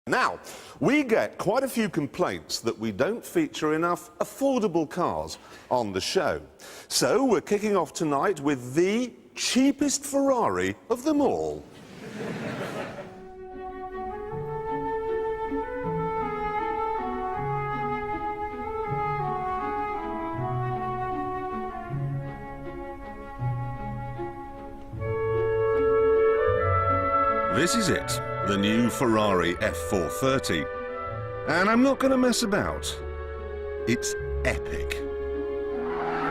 Now, we get quite a few complaints that we don't feature enough affordable cars on the show. So we're kicking off tonight with the cheapest Ferrari of them all. This is it, the new Ferrari F430. And I'm not going to mess about. It's epic.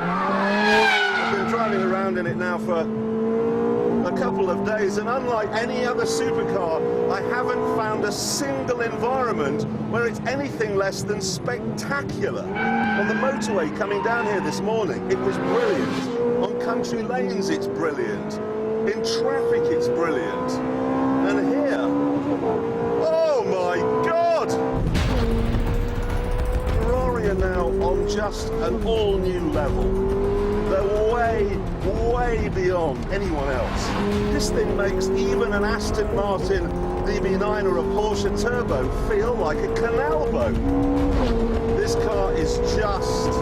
I've been driving around in it now for a couple of days, and unlike any other supercar, I haven't found a single environment where it's anything less than spectacular. On the motorway coming down here this morning, it was brilliant. On country lanes, it's brilliant. In traffic, it's brilliant. And here, oh my God! Ferrari are now on just an all-new level. They're way, way beyond anyone else. This thing makes even an Aston Martin DB9 or a Porsche Turbo feel like a canal boat. This car is just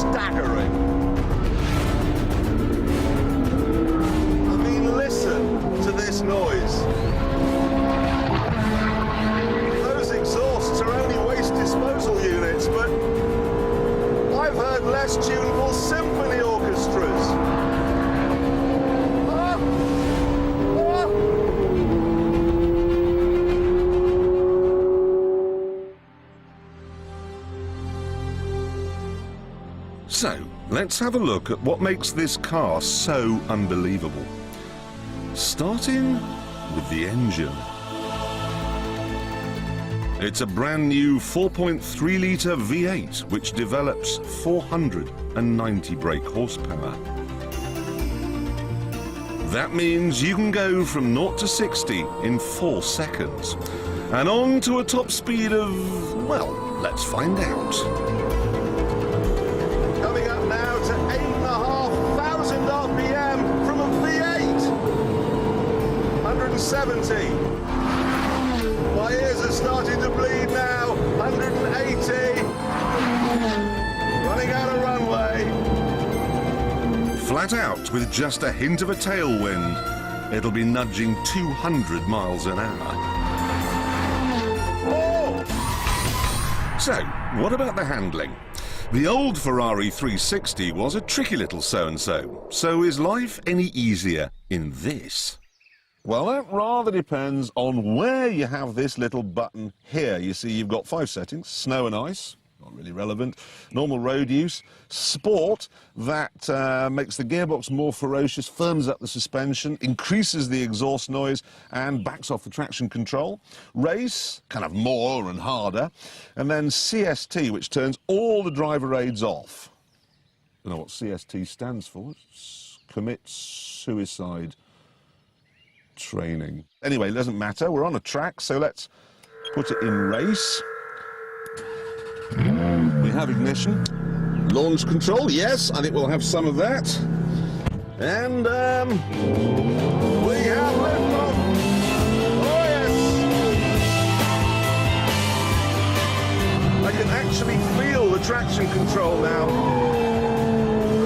staggering. I mean, listen to this noise. Those exhausts are only waste disposal units, but I've heard less tunable symphony orchestras. So, let's have a look at what makes this car so unbelievable. Starting with the engine. It's a brand new 4.3-litre V8 which develops 490 brake horsepower. That means you can go from 0 to 60 in 4 seconds and on to a top speed of, well, let's find out. Coming up now to 8,500 RPM from a V8. 170. My ears are starting to bleed now. 180. Running out of runway. Flat out with just a hint of a tailwind, it'll be nudging 200 miles an hour. Oh! So, what about the handling? The old Ferrari 360 was a tricky little so-and-so. So is life any easier in this? Well, that rather depends on where you have this little button here. You see, you've got 5 settings: snow and ice, not really relevant, normal road use, sport, that makes the gearbox more ferocious, firms up the suspension, increases the exhaust noise, and backs off the traction control. Race, kind of more and harder. And then CST, which turns all the driver aids off. I don't know what CST stands for. It's commit suicide training. Anyway, it doesn't matter. We're on a track, so let's put it in race. We have ignition. Launch control, yes, I think we'll have some of that. And, we have liftoff. Oh, yes! I can actually feel the traction control now.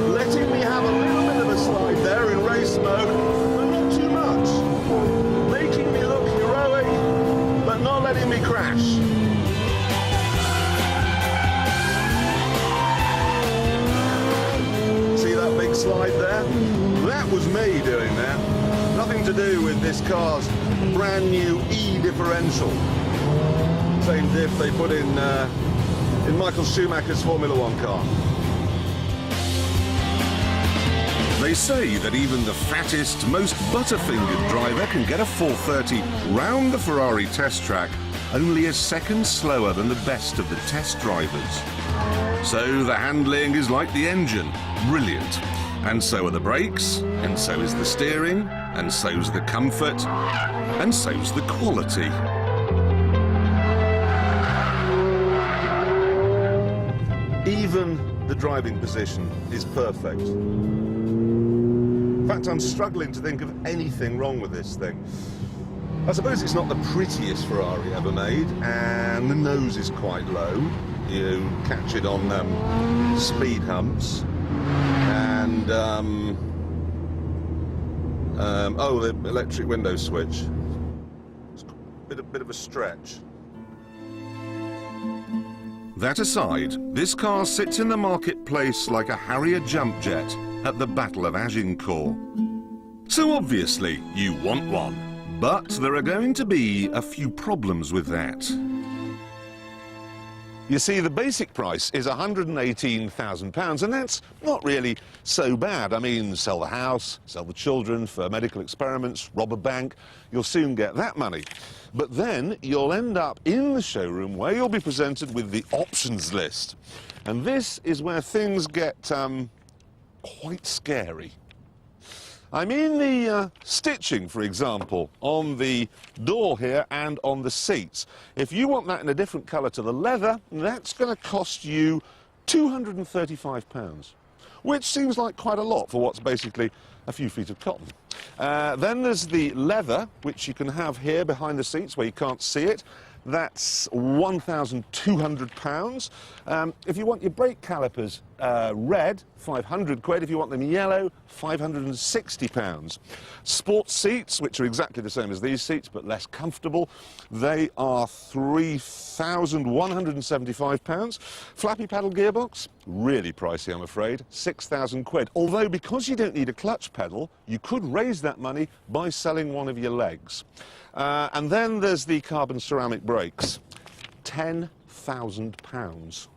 Letting me have a little bit of a slide there in race mode, but not too much. Making me look heroic, but not letting me crash. See that big slide there? That was me doing that. Nothing to do with this car's brand new E differential. Same diff they put in Michael Schumacher's Formula One car. They say that even the fattest, most butterfingered driver can get a 430 round the Ferrari test track only a second slower than the best of the test drivers. So the handling is like the engine, brilliant. And so are the brakes, and so is the steering, and so's the comfort, and so's the quality. Even the driving position is perfect. In fact, I'm struggling to think of anything wrong with this thing. I suppose it's not the prettiest Ferrari ever made, and the nose is quite low. You catch it on speed humps, and oh, the electric window switch. It's a bit of a stretch. That aside, this car sits in the marketplace like a Harrier jump jet at the Battle of Agincourt. So obviously, you want one. But there are going to be a few problems with that. You see, the basic price is £118,000, and that's not really so bad. I mean, sell the house, sell the children for medical experiments, rob a bank, you'll soon get that money. But then you'll end up in the showroom where you'll be presented with the options list. And this is where things get quite scary. I mean the stitching, for example, on the door here and on the seats. If you want that in a different colour to the leather, that's going to cost you £235, which seems like quite a lot for what's basically a few feet of cotton. Then there's the leather, which you can have here behind the seats where you can't see it. That's £1,200. If you want your brake calipers red, £500. If you want them yellow, £560. Sports seats, which are exactly the same as these seats but less comfortable, they are £3,175. Flappy paddle gearbox, really pricey, I'm afraid, £6,000. Although because you don't need a clutch pedal, you could raise that money by selling one of your legs. And then there's the carbon ceramic brakes, £10,000.